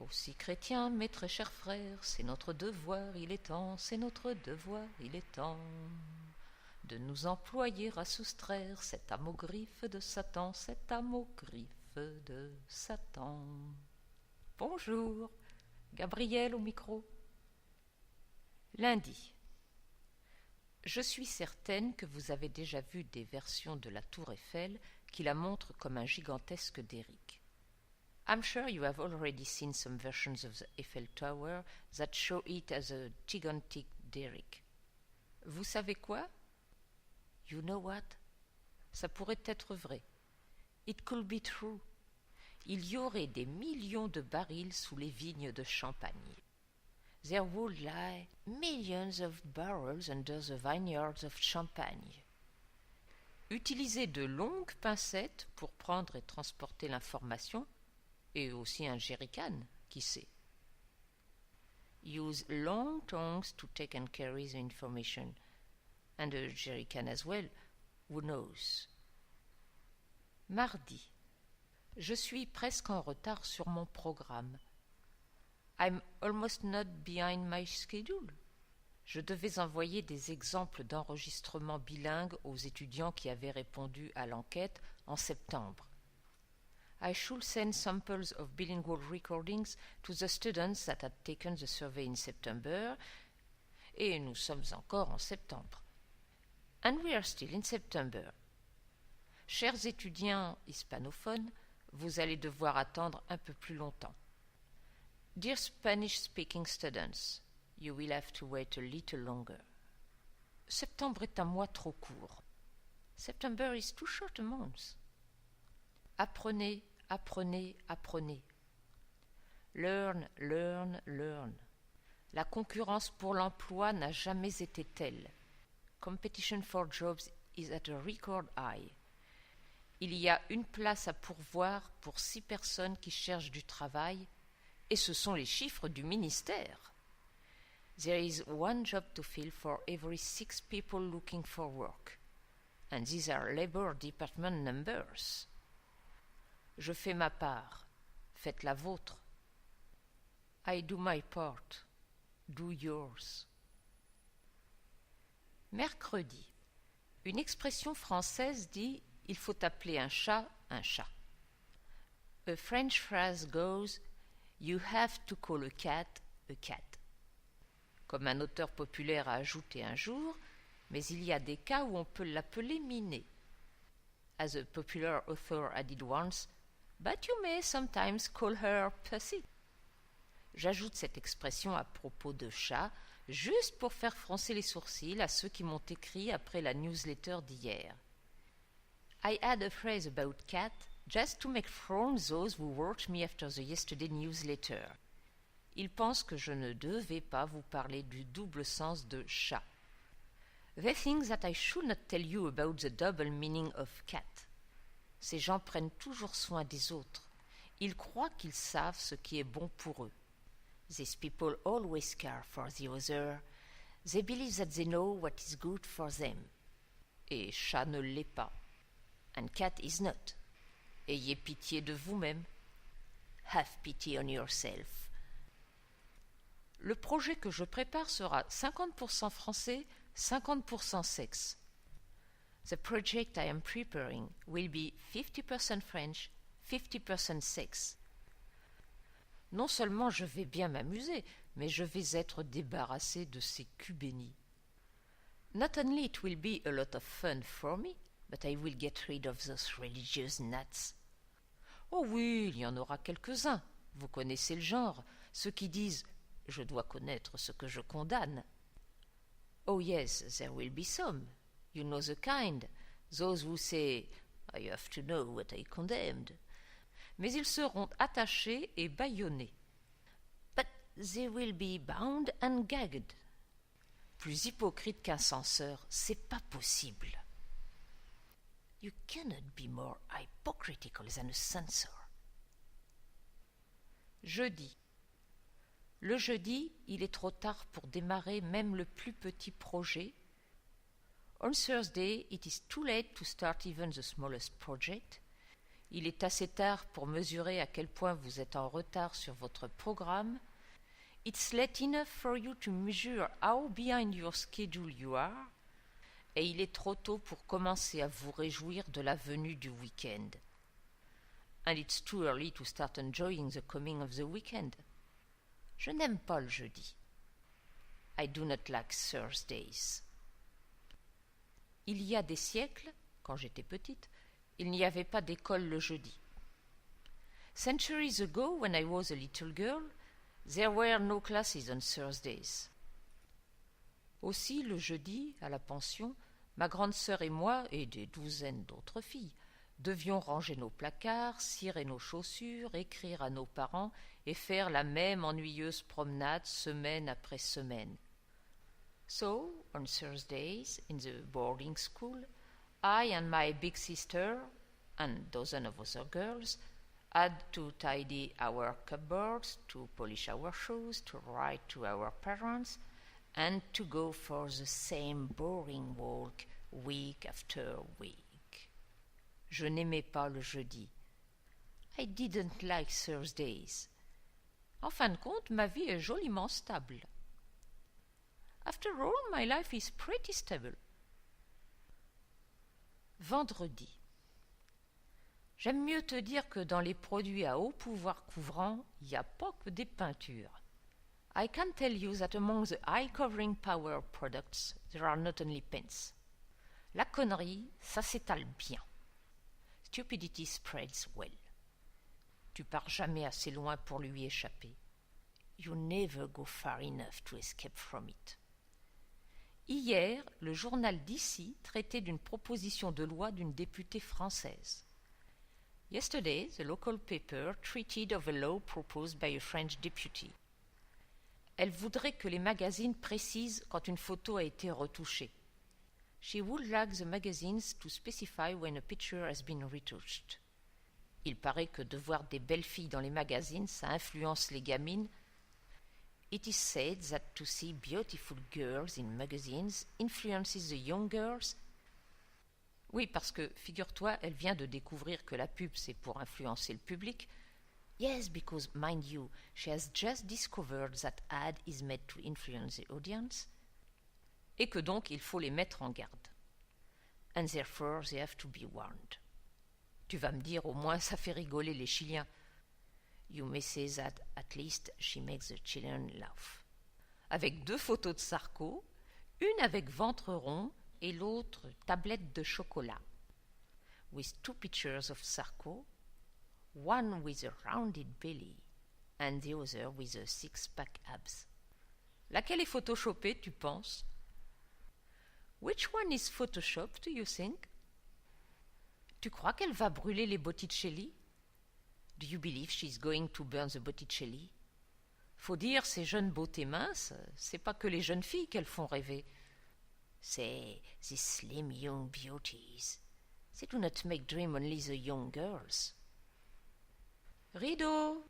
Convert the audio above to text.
Aussi chrétiens, mes très chers frères, c'est notre devoir, il est temps, c'est notre devoir, il est temps de nous employer à soustraire cet amogriffe de Satan, cet amogriffe de Satan. Bonjour, Gabriel au micro. Lundi. Je suis certaine que vous avez déjà vu des versions de la Tour Eiffel qui la montrent comme un gigantesque derrick. I'm sure you have already seen some versions of the Eiffel Tower that show it as a gigantic derrick. Vous savez quoi? You know what? Ça pourrait être vrai. It could be true. Il y aurait des millions de barils sous les vignes de Champagne. There would lie millions of barrels under the vineyards of Champagne. Utilisez de longues pincettes pour prendre et transporter l'information, et aussi un jerrycan, qui sait. Use long tongues to take and carry the information, and a jerrycan as well, who knows. Mardi. Je suis presque en retard sur mon programme. I'm almost not behind my schedule. Je devais envoyer des exemples d'enregistrements bilingues aux étudiants qui avaient répondu à l'enquête en septembre. I should send samples of bilingual recordings to the students that had taken the survey in September, et nous sommes encore en septembre. And we are still in September. Chers étudiants hispanophones, vous allez devoir attendre un peu plus longtemps. Dear Spanish-speaking students, you will have to wait a little longer. Septembre est un mois trop court. September is too short a month. Apprenez, apprenez, apprenez. Learn, learn, learn. La concurrence pour l'emploi n'a jamais été telle. Competition for jobs is at a record high. Il y a une place à pourvoir pour 6 personnes qui cherchent du travail, et ce sont les chiffres du ministère. There is one job to fill for every 6 people looking for work. And these are Labor Department numbers. Je fais ma part. Faites la vôtre. I do my part. Do yours. Mercredi. Une expression française dit « il faut appeler un chat un chat ». A French phrase goes « you have to call a cat a cat ». Comme un auteur populaire a ajouté un jour, mais il y a des cas où on peut l'appeler minet. As a popular author added once, but you may sometimes call her pussy. J'ajoute cette expression à propos de chat, juste pour faire froncer les sourcils à ceux qui m'ont écrit après la newsletter d'hier. I add a phrase about cat just to make frown those who wrote me after the yesterday newsletter. Ils pensent que je ne devais pas vous parler du double sens de chat. They think that I should not tell you about the double meaning of cat. Ces gens prennent toujours soin des autres. Ils croient qu'ils savent ce qui est bon pour eux. These people always care for the other. They believe that they know what is good for them. Et chat ne l'est pas. And cat is not. Ayez pitié de vous-même. Have pity on yourself. Le projet que je prépare sera 50% français, 50% sexe. The project I am preparing will be 50% French, 50% sexe. Non seulement je vais bien m'amuser, mais je vais être débarrassé de ces culs bénis. Not only it will be a lot of fun for me, but I will get rid of those religious nuts. Oh oui, il y en aura quelques-uns. Vous connaissez le genre, ceux qui disent « je dois connaître ce que je condamne ». Oh yes, there will be some. You know the kind, those who say « I have to know what I condemned ». Mais ils seront attachés et bâillonnés. But they will be bound and gagged. Plus hypocrite qu'un censeur, c'est pas possible. You cannot be more hypocritical than a censor. Jeudi. Le jeudi, il est trop tard pour démarrer même le plus petit projet. On Thursday, it is too late to start even the smallest project. il est assez tard pour mesurer à quel point vous êtes en retard sur votre programme. It's late enough for you to measure how behind your schedule you are. Et il est trop tôt pour commencer à vous réjouir de la venue du week-end. And it's too early to start enjoying the coming of the weekend. Je n'aime pas le jeudi. I do not like Thursdays. Il y a des siècles, quand j'étais petite, il n'y avait pas d'école le jeudi. Centuries ago, when I was a little girl, there were no classes on Thursdays. Aussi, le jeudi, à la pension, ma grande sœur et moi, et des douzaines d'autres filles, devions ranger nos placards, cirer nos chaussures, écrire à nos parents et faire la même ennuyeuse promenade semaine après semaine. So, on Thursdays, in the boarding school, I and my big sister, and a dozen of other girls, had to tidy our cupboards, to polish our shoes, to write to our parents, and to go for the same boring walk week after week. Je n'aimais pas le jeudi. I didn't like Thursdays. En fin de compte, ma vie est joliment stable. After all, my life is pretty stable. Vendredi. J'aime mieux te dire que dans les produits à haut pouvoir couvrant, il n'y a pas que des peintures. I can tell you that among the eye covering power products, there are not only pens. La connerie, ça s'étale bien. Stupidity spreads well. Tu pars jamais assez loin pour lui échapper. You never go far enough to escape from it. Hier, le journal d'ici traitait d'une proposition de loi d'une députée française. Yesterday, the local paper treated of a law proposed by a French deputy. Elle voudrait que les magazines précisent quand une photo a été retouchée. She would like the magazines to specify when a picture has been retouched. Il paraît que de voir des belles filles dans les magazines, ça influence les gamines. It is said that to see beautiful girls in magazines influences the young girls. Oui, parce que, figure-toi, elle vient de découvrir que la pub, c'est pour influencer le public. Yes, because, mind you, she has just discovered that ad is made to influence the audience. Et que donc, il faut les mettre en garde. And therefore, they have to be warned. Tu vas me dire, au moins, ça fait rigoler les Chiliens. You may say that at least she makes the children laugh. Avec 2 photos de Sarko, une avec ventre rond et l'autre tablette de chocolat. With 2 pictures of Sarko, one with a rounded belly and the other with a 6-pack abs. Laquelle est photoshopée, tu penses? Which one is photoshopped, do you think? Tu crois qu'elle va brûler les Botticelli? Do you believe she's going to burn the Botticelli? Faut dire, ces jeunes beautés minces, c'est pas que les jeunes filles qu'elles font rêver. C'est these slim young beauties. They do not make dream only the young girls. Rideau!